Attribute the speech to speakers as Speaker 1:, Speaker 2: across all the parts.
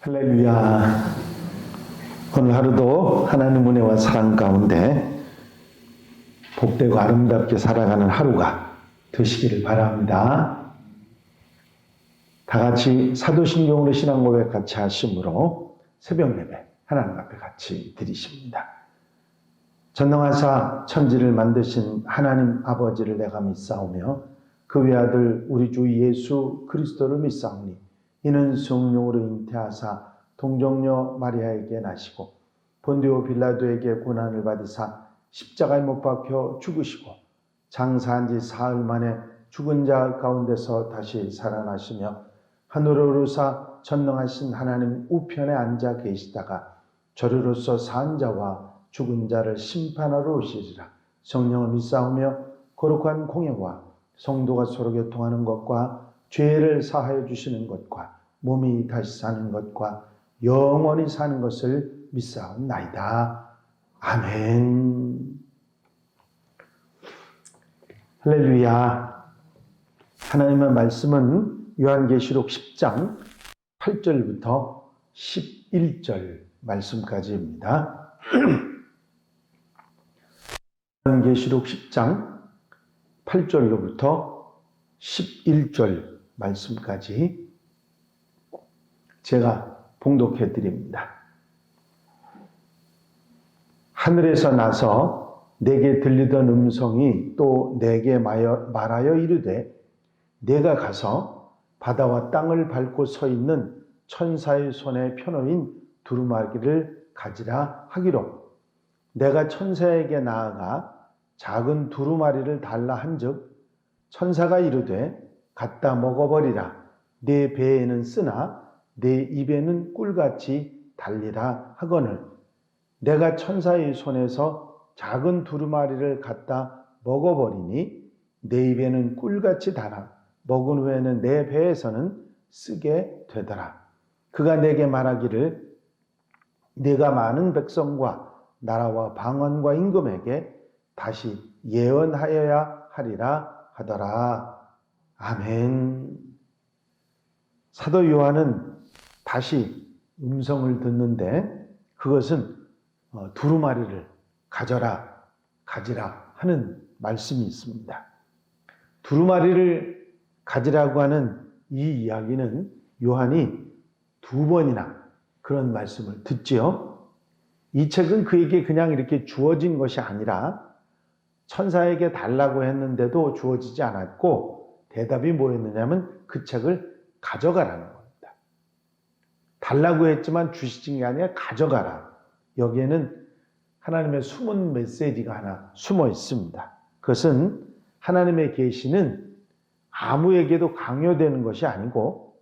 Speaker 1: 할렐루야. 오늘 하루도 하나님 은혜와 사랑 가운데 복되고 아름답게 살아가는 하루가 되시기를 바랍니다. 다 같이 사도신경으로 신앙 고백 같이 하심으로 새벽 예배 하나님 앞에 같이 드리십니다. 전능하사 천지를 만드신 하나님 아버지를 내가 믿사오며 그 외아들 우리 주 예수 그리스도를 믿사오니 이는 성령으로 잉태하사 동정녀 마리아에게 나시고 본디오 빌라도에게 고난을 받으사 십자가에 못 박혀 죽으시고 장사한 지 사흘 만에 죽은 자 가운데서 다시 살아나시며 하늘로 오르사 전능하신 하나님 우편에 앉아 계시다가 저리로서 산 자와 죽은 자를 심판하러 오시리라. 성령을 믿사오며 거룩한 공예와 성도가 서로 교통하는 것과 죄를 사하여 주시는 것과 몸이 다시 사는 것과 영원히 사는 것을 믿사옵나이다. 아멘. 할렐루야. 하나님의 말씀은 요한계시록 10장 8절부터 11절 말씀까지입니다. 요한계시록 10장 8절로부터 11절 말씀까지 제가 봉독해 드립니다. 하늘에서 나서 내게 들리던 음성이 또 내게 말하여 이르되 내가 가서 바다와 땅을 밟고 서 있는 천사의 손에 펴놓인 두루마기를 가지라 하기로 내가 천사에게 나아가 작은 두루마리를 달라 한즉 천사가 이르되 갖다 먹어버리라. 내 배에는 쓰나 내 입에는 꿀같이 달리라 하거늘 내가 천사의 손에서 작은 두루마리를 갖다 먹어버리니 내 입에는 꿀같이 달아 먹은 후에는 내 배에서는 쓰게 되더라. 그가 내게 말하기를 네가 많은 백성과 나라와 방언과 임금에게 다시 예언하여야 하리라 하더라. 아멘. 사도 요한은 다시 음성을 듣는데 그것은 두루마리를 가지라 하는 말씀이 있습니다. 두루마리를 가지라고 하는 이 이야기는 요한이 두 번이나 그런 말씀을 듣지요. 이 책은 그에게 그냥 이렇게 주어진 것이 아니라 천사에게 달라고 했는데도 주어지지 않았고 대답이 뭐였느냐면 그 책을 가져가라는 겁니다. 달라고 했지만 주시진 게 아니라 가져가라. 여기에는 하나님의 숨은 메시지가 하나 숨어 있습니다. 그것은 하나님의 계시는 아무에게도 강요되는 것이 아니고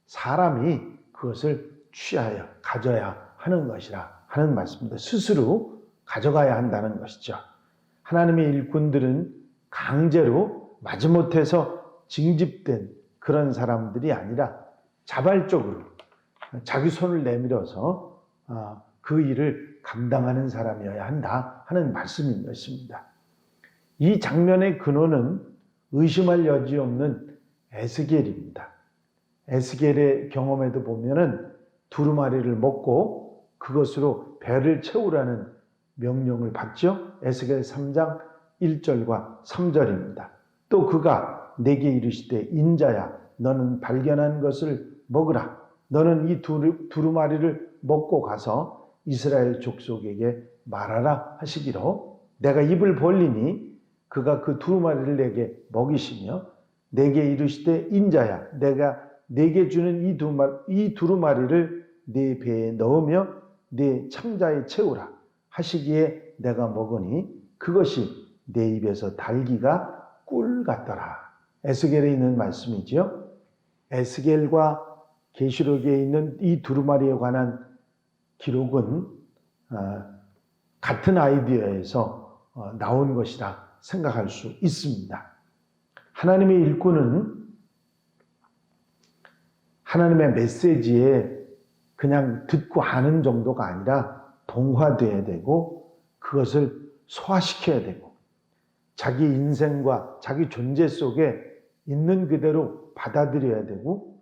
Speaker 1: 사람이 그것을 취하여 가져야 하는 것이라 하는 말씀입니다. 스스로 가져가야 한다는 것이죠. 하나님의 일꾼들은 강제로 마지못해서 징집된 그런 사람들이 아니라 자발적으로 자기 손을 내밀어서 그 일을 감당하는 사람이어야 한다 하는 말씀인 것입니다. 이 장면의 근원은 의심할 여지 없는 에스겔입니다. 에스겔의 경험에도 보면은 두루마리를 먹고 그것으로 배를 채우라는 명령을 받죠. 에스겔 3장 1절과 3절입니다. 또 그가 내게 이르시되 인자야 너는 발견한 것을 먹으라. 너는 이 두루마리를 먹고 가서 이스라엘 족속에게 말하라 하시기로 내가 입을 벌리니 그가 그 두루마리를 내게 먹이시며 내게 이르시되 인자야 내가 내게 주는 이 두루마리를 네 배에 넣으며 네 창자에 채우라 하시기에 내가 먹으니 그것이 내 입에서 달기가 꿀 같더라. 에스겔에 있는 말씀이지요. 에스겔과 계시록에 있는 이 두루마리에 관한 기록은 같은 아이디어에서 나온 것이라 생각할 수 있습니다. 하나님의 일꾼은 하나님의 메시지에 그냥 듣고 아는 정도가 아니라 동화되어야 되고 그것을 소화시켜야 되고 자기 인생과 자기 존재 속에 있는 그대로 받아들여야 되고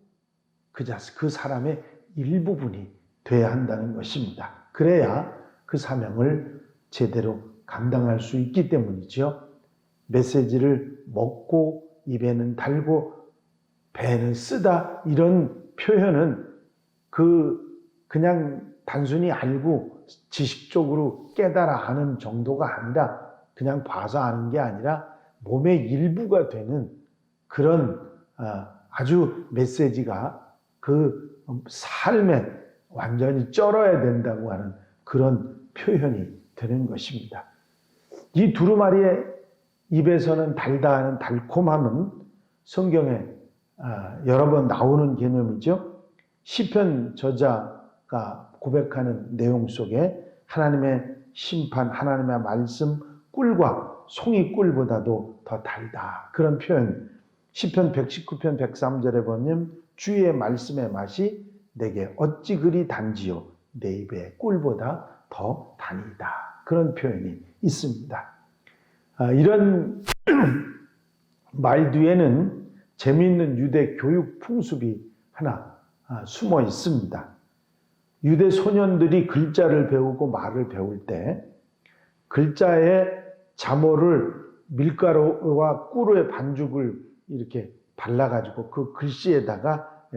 Speaker 1: 그 사람의 일부분이 돼야 한다는 것입니다. 그래야 그 사명을 제대로 감당할 수 있기 때문이죠. 메시지를 먹고 입에는 달고 배는 쓰다, 이런 표현은 그냥 단순히 알고 지식적으로 깨달아 하는 정도가 아니라, 그냥 봐서 아는 게 아니라 몸의 일부가 되는 그런 아주 메시지가 그 삶에 완전히 쩔어야 된다고 하는 그런 표현이 되는 것입니다. 이 두루마리의 입에서는 달다 하는 달콤함은 성경에 여러 번 나오는 개념이죠. 시편 저자가 고백하는 내용 속에 하나님의 심판, 하나님의 말씀, 꿀과 송이 꿀보다도 더 달다, 그런 표현. 시편 119편 103절에 보면 주의 말씀의 맛이 내게 어찌 그리 단지요, 내 입의 꿀보다 더 단이다, 그런 표현이 있습니다. 이런 말 뒤에는 재미있는 유대 교육 풍습이 하나 숨어 있습니다. 유대 소년들이 글자를 배우고 말을 배울 때 글자의 자모를 밀가루와 꿀의 반죽을 이렇게 발라가지고 그 글씨에다가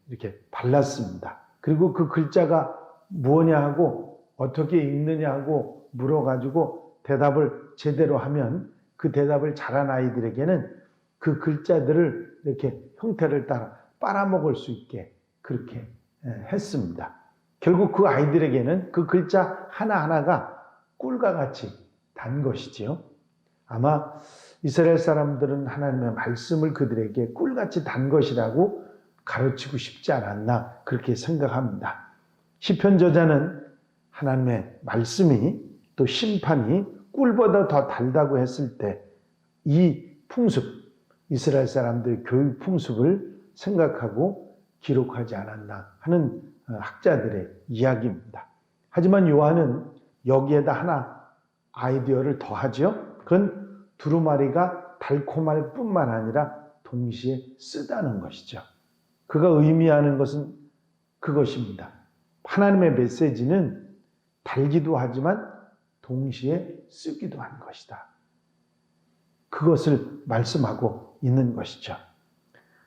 Speaker 1: 이렇게 발랐습니다. 그리고 그 글자가 뭐냐 하고 어떻게 읽느냐 하고 물어가지고 대답을 제대로 하면 그 대답을 잘한 아이들에게는 그 글자들을 이렇게 형태를 따라 빨아먹을 수 있게 그렇게 했습니다. 결국 그 아이들에게는 그 글자 하나하나가 꿀과 같이 단 것이지요. 아마 이스라엘 사람들은 하나님의 말씀을 그들에게 꿀같이 단 것이라고 가르치고 싶지 않았나, 그렇게 생각합니다. 시편 저자는 하나님의 말씀이 또 심판이 꿀보다 더 달다고 했을 때 이 풍습, 이스라엘 사람들의 교육 풍습을 생각하고 기록하지 않았나 하는 학자들의 이야기입니다. 하지만 요한은 여기에다 하나 아이디어를 더하죠. 그건 두루마리가 달콤할 뿐만 아니라 동시에 쓰다는 것이죠. 그가 의미하는 것은 그것입니다. 하나님의 메시지는 달기도 하지만 동시에 쓰기도 한 것이다. 그것을 말씀하고 있는 것이죠.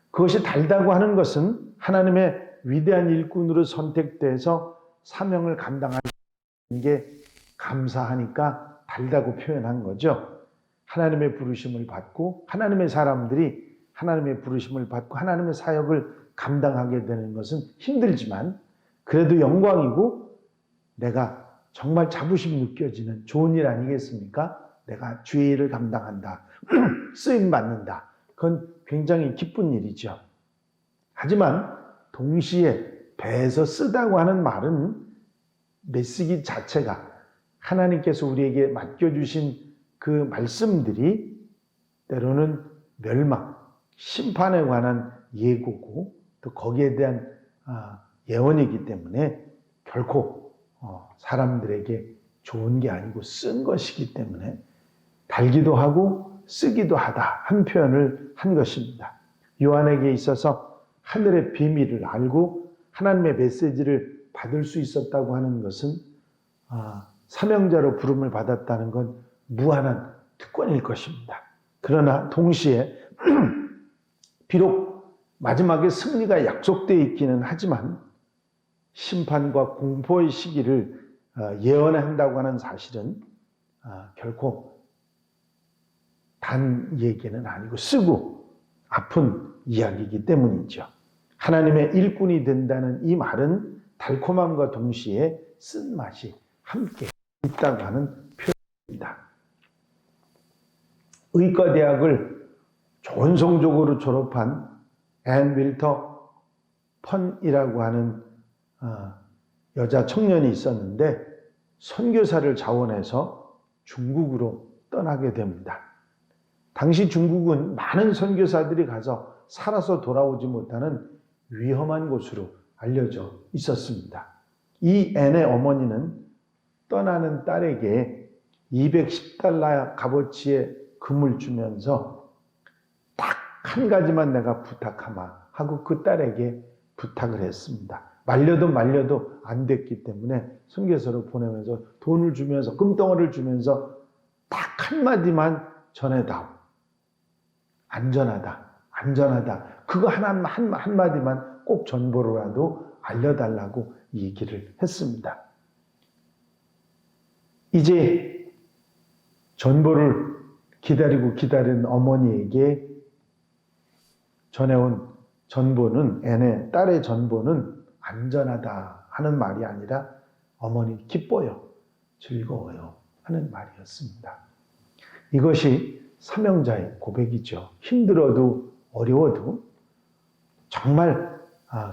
Speaker 1: 그것이 달다고 하는 것은 하나님의 위대한 일꾼으로 선택돼서 사명을 감당하는 게 감사하니까 달다고 표현한 거죠. 하나님의 부르심을 받고 하나님의 사람들이 하나님의 부르심을 받고 하나님의 사역을 감당하게 되는 것은 힘들지만 그래도 영광이고 내가 정말 자부심 느껴지는 좋은 일 아니겠습니까? 내가 주의 일을 감당한다. 쓰임받는다. 그건 굉장히 기쁜 일이죠. 하지만 동시에 배에서 쓰다고 하는 말은 메시지 자체가 하나님께서 우리에게 맡겨주신 그 말씀들이 때로는 멸망, 심판에 관한 예고고 또 거기에 대한 예언이기 때문에 결코 사람들에게 좋은 게 아니고 쓴 것이기 때문에 달기도 하고 쓰기도 하다 한 표현을 한 것입니다. 요한에게 있어서 하늘의 비밀을 알고 하나님의 메시지를 받을 수 있었다고 하는 것은 사명자로 부름을 받았다는 건 무한한 특권일 것입니다. 그러나 동시에 비록 마지막에 승리가 약속되어 있기는 하지만 심판과 공포의 시기를 예언한다고 하는 사실은 결코 단 얘기는 아니고 쓰고 아픈 이야기이기 때문이죠. 하나님의 일꾼이 된다는 이 말은 달콤함과 동시에 쓴맛이 함께 있다고 하는 표현입니다. 의과대학을 좋은 성적으로 졸업한 앤 윌터 펀이라고 하는 여자 청년이 있었는데 선교사를 자원해서 중국으로 떠나게 됩니다. 당시 중국은 많은 선교사들이 가서 살아서 돌아오지 못하는 위험한 곳으로 알려져 있었습니다. 이 앤의 어머니는 떠나는 딸에게 210달러 값어치의 금을 주면서 딱 한 가지만 내가 부탁하마 하고 그 딸에게 부탁을 했습니다. 말려도 안 됐기 때문에 선교사로 보내면서 돈을 주면서 금덩어리를 주면서 딱 한마디만 전해다오. 안전하다. 그거 한마디만 꼭 전보로라도 알려달라고 얘기를 했습니다. 이제 전보를 기다린 어머니에게 전해온 전보는, 딸의 전보는 안전하다 하는 말이 아니라 어머니 기뻐요, 즐거워요 하는 말이었습니다. 이것이 사명자의 고백이죠. 힘들어도 어려워도 정말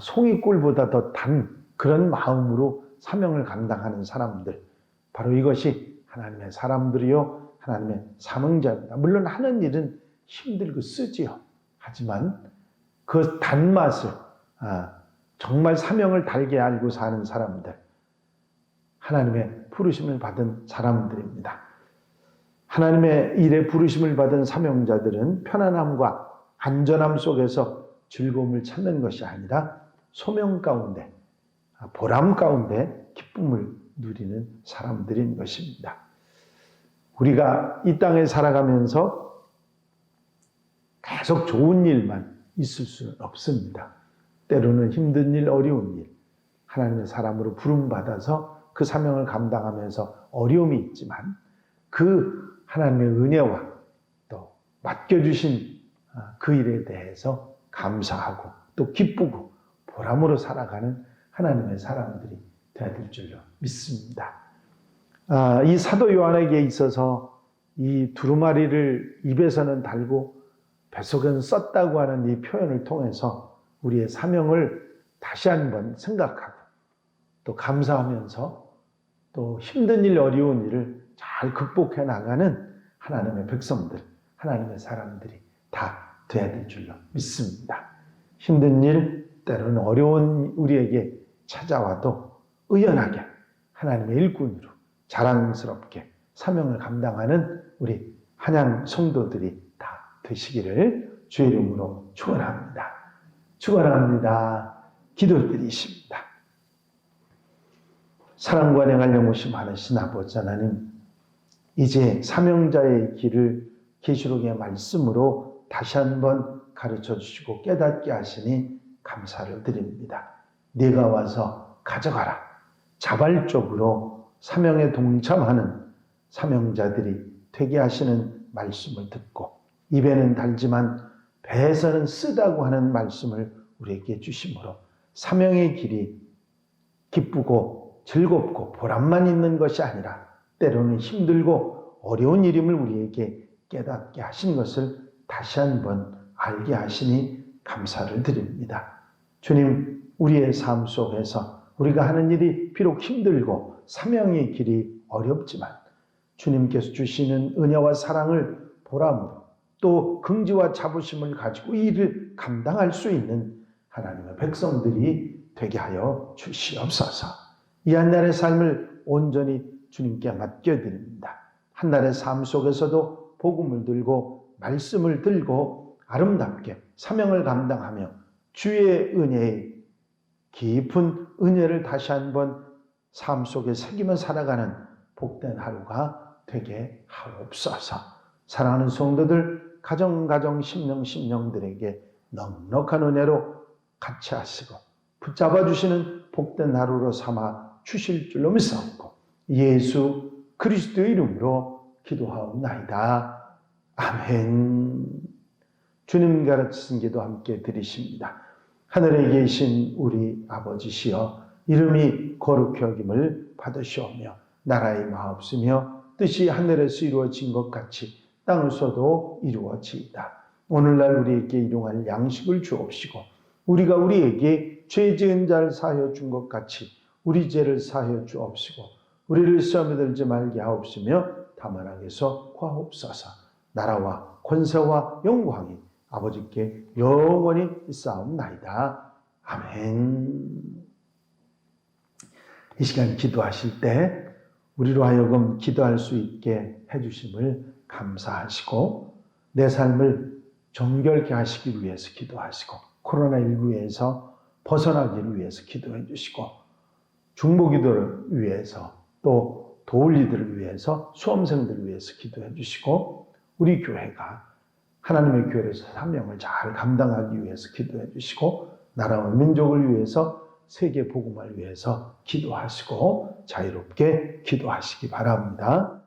Speaker 1: 송이꿀보다 더 단 그런 마음으로 사명을 감당하는 사람들, 바로 이것이 하나님의 사람들이요, 하나님의 사명자입니다. 물론 하는 일은 힘들고 쓰지요. 하지만 그 단맛을, 정말 사명을 달게 알고 사는 사람들, 하나님의 부르심을 받은 사람들입니다. 하나님의 일에 부르심을 받은 사명자들은 편안함과 안전함 속에서 즐거움을 찾는 것이 아니라 소명 가운데, 보람 가운데 기쁨을 누리는 사람들인 것입니다. 우리가 이 땅에 살아가면서 계속 좋은 일만 있을 수는 없습니다. 때로는 힘든 일, 어려운 일, 하나님의 사람으로 부름받아서 그 사명을 감당하면서 어려움이 있지만 그 하나님의 은혜와 또 맡겨주신 그 일에 대해서 감사하고 또 기쁘고 보람으로 살아가는 하나님의 사람들이 되어야 될 줄로 믿습니다. 이 사도 요한에게 있어서 이 두루마리를 입에서는 달고 뱃속에는 썼다고 하는 이 표현을 통해서 우리의 사명을 다시 한번 생각하고 또 감사하면서 또 힘든 일, 어려운 일을 잘 극복해 나가는 하나님의 백성들, 하나님의 사람들이 다 돼야 될 줄로 믿습니다. 힘든 일, 때로는 어려운 우리에게 찾아와도 의연하게 하나님의 일꾼으로 자랑스럽게 사명을 감당하는 우리 한양 성도들이 다 되시기를 주의 이름으로 축원합니다. 축원합니다. 기도드리십니다. 사랑과 냉할 영우심 많으신 아버지 하나님, 이제 사명자의 길을 계시록의 말씀으로 다시 한번 가르쳐 주시고 깨닫게 하시니 감사를 드립니다. 네가 와서 가져가라. 자발적으로 사명에 동참하는 사명자들이 되게 하시는 말씀을 듣고 입에는 달지만 배에서는 쓰다고 하는 말씀을 우리에게 주심으로 사명의 길이 기쁘고 즐겁고 보람만 있는 것이 아니라 때로는 힘들고 어려운 일임을 우리에게 깨닫게 하신 것을 다시 한번 알게 하시니 감사를 드립니다. 주님, 우리의 삶 속에서 우리가 하는 일이 비록 힘들고 사명의 길이 어렵지만 주님께서 주시는 은혜와 사랑을 보람으로 또 긍지와 자부심을 가지고 이 일을 감당할 수 있는 하나님의 백성들이 되게 하여 주시옵소서. 이 한 날의 삶을 온전히 주님께 맡겨드립니다. 한 날의 삶 속에서도 복음을 들고 말씀을 들고 아름답게 사명을 감당하며 주의 은혜의 깊은 은혜를 다시 한번 삶 속에 새기며 살아가는 복된 하루가 되게 하옵소서. 사랑하는 성도들, 가정 심령들에게 넉넉한 은혜로 같이 하시고 붙잡아 주시는 복된 하루로 삼아 주실 줄로 믿사옵고 예수 그리스도의 이름으로 기도하옵나이다. 아멘. 주님 가르치신 기도 함께 드리십니다. 하늘에 계신 우리 아버지시여, 이름이 거룩히 여김을 받으시오며 나라의 마옵시며 뜻이 하늘에서 이루어진 것 같이 땅에서도 이루어지이다. 오늘날 우리에게 일용할 양식을 주옵시고 우리가 우리에게 죄 지은 자를 사하여 준 것 같이 우리 죄를 사하여 주옵시고 우리를 시험에 들지 말게 하옵시며 다만 악에서 구하옵소서. 나라와 권세와 영광이 아버지께 영원히 있사옵나이다. 아멘. 이 시간 기도하실 때 우리로 하여금 기도할 수 있게 해주심을 감사하시고 내 삶을 정결케 하시기 위해서 기도하시고 코로나19에서 벗어나기를 위해서 기도해 주시고, 중보기도를 위해서, 또 도울리들을 위해서, 수험생들을 위해서 기도해 주시고, 우리 교회가 하나님의 교회에서 사명을 잘 감당하기 위해서 기도해 주시고, 나라와 민족을 위해서, 세계 복음을 위해서 기도하시고 자유롭게 기도하시기 바랍니다.